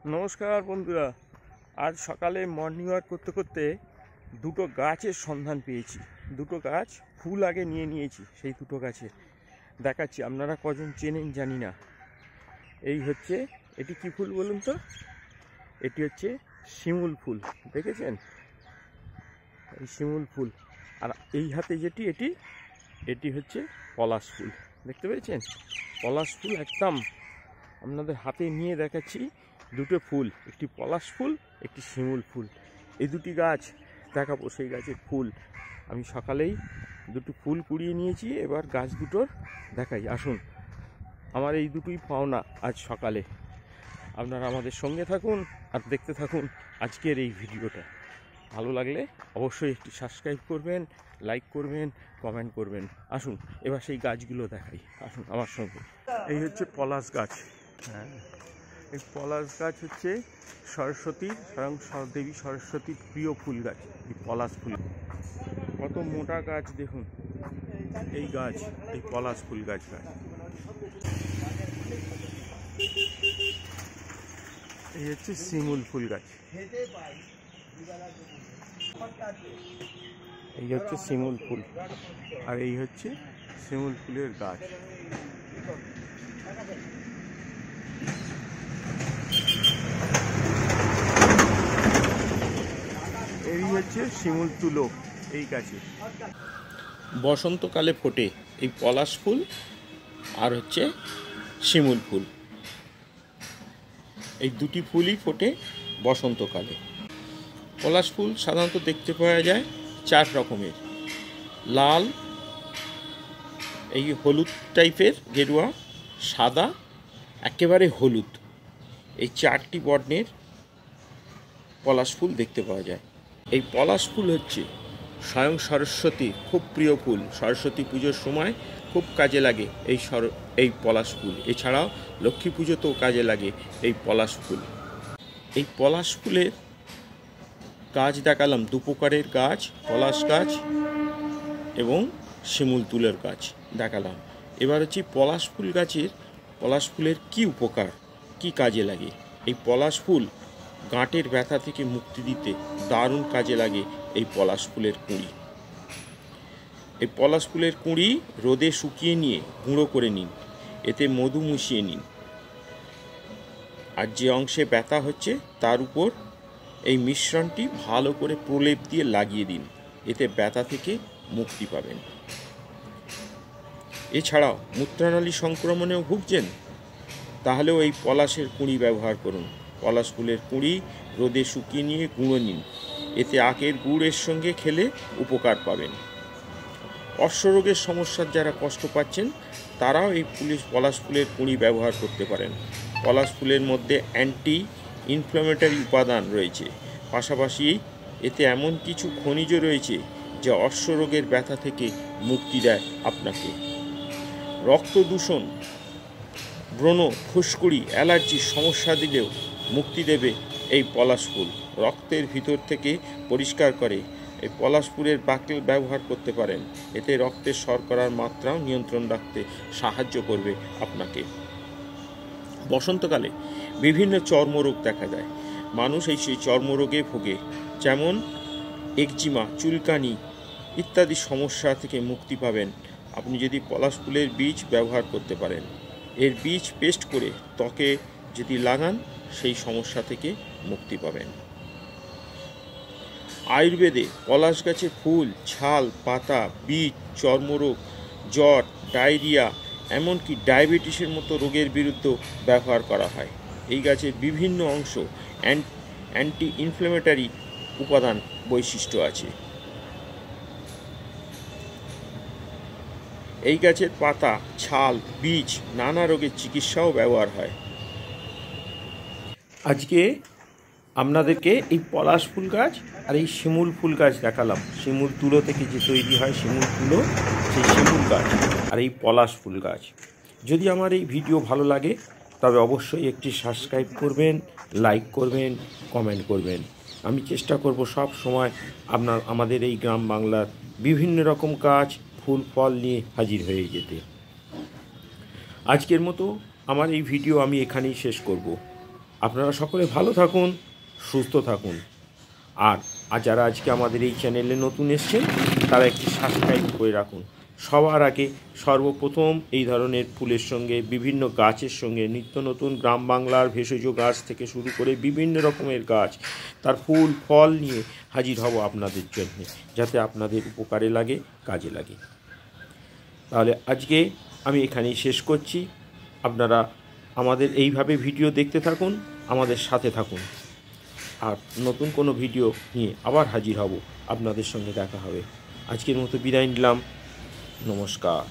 নমস্কার বন্ধুরা। আজ সকালে মর্নিং ওয়াক করতে করতে দুটো গাছের সন্ধান পেয়েছি। দুটো গাছ ফুল আগে নিয়ে নিয়েছি। সেই দুটো গাছে দেখাচ্ছি, আপনারা কজন চেনেন জানি না। এই হচ্ছে, এটি কি ফুল বলুন তো? এটি হচ্ছে শিমুল ফুল, দেখেছেন? এই শিমুল ফুল। আর এই হাতে যেটি, এটি হচ্ছে পলাশ ফুল। দেখতে পেয়েছেন? পলাশ ফুল একদম আপনাদের হাতে নিয়ে দেখাচ্ছি। দুটো ফুল, একটি পলাশ ফুল, একটি শিমুল ফুল। এই দুটি গাছ দেখাবো, সেই গাছের ফুল। আমি সকালেই দুটো ফুল কুড়িয়ে নিয়েছি, এবার গাছ দুটোর দেখাই। আসুন, আমার এই দুটোই পাওনা আজ সকালে। আপনারা আমাদের সঙ্গে থাকুন আর দেখতে থাকুন আজকের এই ভিডিওটা। ভালো লাগলে অবশ্যই একটি সাবস্ক্রাইব করবেন, লাইক করবেন, কমেন্ট করবেন। আসুন এবার সেই গাছগুলো দেখাই, আসুন আমার সঙ্গে। এই হচ্ছে পলাশ গাছ। হ্যাঁ, এই পলাশ গাছ হচ্ছে সরস্বতী, স্বয়ং দেবী সরস্বতীর প্রিয় ফুল গাছ। এই পলাশ ফুল কত মোটা গাছ দেখুন। এই গাছ, এই পলাশ ফুল গাছ। এই হচ্ছে শিমুল ফুল গাছ। এই হচ্ছে শিমুল ফুল, আর এই হচ্ছে শিমুল ফুলের গাছ। এই হচ্ছে শিমুল তুলো। এই গাছে বসন্তকালে ফোটে এই পলাশ ফুল আর হচ্ছে শিমুল ফুল। এই দুটি ফুলই ফোটে বসন্তকালে। পলাশ ফুল সাধারণত দেখতে পাওয়া যায় 4 রকমের: লাল, এই হলুদ টাইপের, গেরুয়া, সাদা, একেবারে হলুদ। এই 4টি বর্ণের পলাশ ফুল দেখতে পাওয়া যায়। এই পলাশ ফুল হচ্ছে স্বয়ং সরস্বতীর খুব প্রিয় ফুল। সরস্বতী পুজোর সময় খুব কাজে লাগে এই পলাশ ফুল। এছাড়াও লক্ষ্মী পুজোতেও কাজে লাগে এই পলাশ ফুল। এই পলাশ ফুলের গাছ দেখালাম, 2 প্রকারের গাছ, পলাশ গাছ এবং শিমুল তুলের গাছ দেখালাম। এবার হচ্ছে পলাশ ফুল গাছের, পলাশ ফুলের কী উপকার, কি কাজে লাগে। এই পলাশ ফুল গাঁটের ব্যথা থেকে মুক্তি দিতে দারুণ কাজে লাগে এই পলাশ ফুলের কুঁড়ি। এই পলাশ ফুলের কুঁড়ি রোদে শুকিয়ে নিয়ে গুঁড়ো করে নিন, এতে মধু মিশিয়ে নিন, আর যে অংশে ব্যথা হচ্ছে তার উপর এই মিশ্রণটি ভালো করে প্রলেপ দিয়ে লাগিয়ে দিন, এতে ব্যথা থেকে মুক্তি পাবেন। এছাড়াও মূত্রনালী সংক্রমণেও ভুগছেন, তাহলেও এই পলাশের কুঁড়ি ব্যবহার করুন। পলাশ ফুলের কুঁড়ি রোদে শুকিয়ে নিয়ে গুঁড়ো নিন, এতে আখের গুড়ের সঙ্গে খেলে উপকার পাবেন। অশ্বরোগের সমস্যার যারা কষ্ট পাচ্ছেন তারাও এই পলাশ ফুলের কুঁড়ি ব্যবহার করতে পারেন। পলাশ ফুলের মধ্যে অ্যান্টি ইনফ্ল্যামেটরি উপাদান রয়েছে, পাশাপাশি এতে এমন কিছু খনিজ রয়েছে যা অশ্বরোগের ব্যথা থেকে মুক্তি দেয় আপনাকে। রক্ত দূষণ, ব্রণ, ফুসকুড়ি, অ্যালার্জির সমস্যা দিলেও মুক্তি দেবে এই পলাশ ফুল। রক্তের ভিতর থেকে পরিষ্কার করে। এই পলাশ ফুলের বাকল ব্যবহার করতে পারেন, এতে রক্তের শর্করার মাত্রাও নিয়ন্ত্রণ রাখতে সাহায্য করবে আপনাকে। বসন্তকালে বিভিন্ন চর্মরোগ দেখা যায়, মানুষ সেই চর্মরোগে ভোগে, যেমন একজিমা, চুলকানি ইত্যাদি সমস্যা থেকে মুক্তি পাবেন আপনি যদি পলাশ ফুলের বীজ ব্যবহার করতে পারেন। এর বীজ পেস্ট করে ত্বকে যদি লাগান, সেই সমস্যা থেকে মুক্তি পাবেন। আয়ুর্বেদে পলাশ গাছের ফুল, ছাল, পাতা, বীজ চর্মরোগ, জ্বর, ডায়রিয়া, এমনকি ডায়াবেটিসের মতো রোগের বিরুদ্ধে ব্যবহার করা হয়। এই গাছের বিভিন্ন অংশ অ্যান্টি ইনফ্ল্যামেটরি উপাদান বৈশিষ্ট্য আছে। এই গাছের পাতা, ছাল, বীজ নানা রোগের চিকিৎসাও ব্যবহার হয়। আজকে আপনাদেরকে এই পলাশ ফুল গাছ আর এই শিমুল ফুল গাছ দেখালাম। শিমুল তুলো থেকে যে তৈরি হয় শিমুল তুলো, সেই শিমুল গাছ আর এই পলাশ ফুল গাছ। যদি আমার এই ভিডিও ভালো লাগে তবে অবশ্যই একটি সাবস্ক্রাইব করবেন, লাইক করবেন, কমেন্ট করবেন। আমি চেষ্টা করব সব সময় আমাদের এই গ্রাম বাংলার বিভিন্ন রকম গাছ, ফুল, ফল নিয়ে হাজির হয়ে যেতে। আজকের মতো আমার এই ভিডিও আমি এখানেই শেষ করব। আপনারা সকলে ভালো থাকুন, সুস্থ থাকুন। আর যারা আজকে আমাদের এই চ্যানেলে নতুন এসছেন তারা একটি সাবস্ক্রাইব করে রাখুন। সবার আগে সর্বপ্রথম এই ধরনের ফুলের সঙ্গে বিভিন্ন গাছের সঙ্গে নিত্য নতুন গ্রাম বাংলার ভেষজ গাছ থেকে শুরু করে বিভিন্ন রকমের গাছ, তার ফুল ফল নিয়ে হাজির হব আপনাদের জন্য, যাতে আপনাদের উপকারে লাগে, কাজে লাগে। তাহলে আজকে আমি এখানেই শেষ করছি। আপনারা আমাদের এইভাবে ভিডিও দেখতে থাকুন, আমাদের সাথে থাকুন। আর নতুন কোনো ভিডিও নিয়ে আবার হাজির হব, আপনাদের সঙ্গে দেখা হবে। আজকের মতো বিদায় নিলাম, নমস্কার।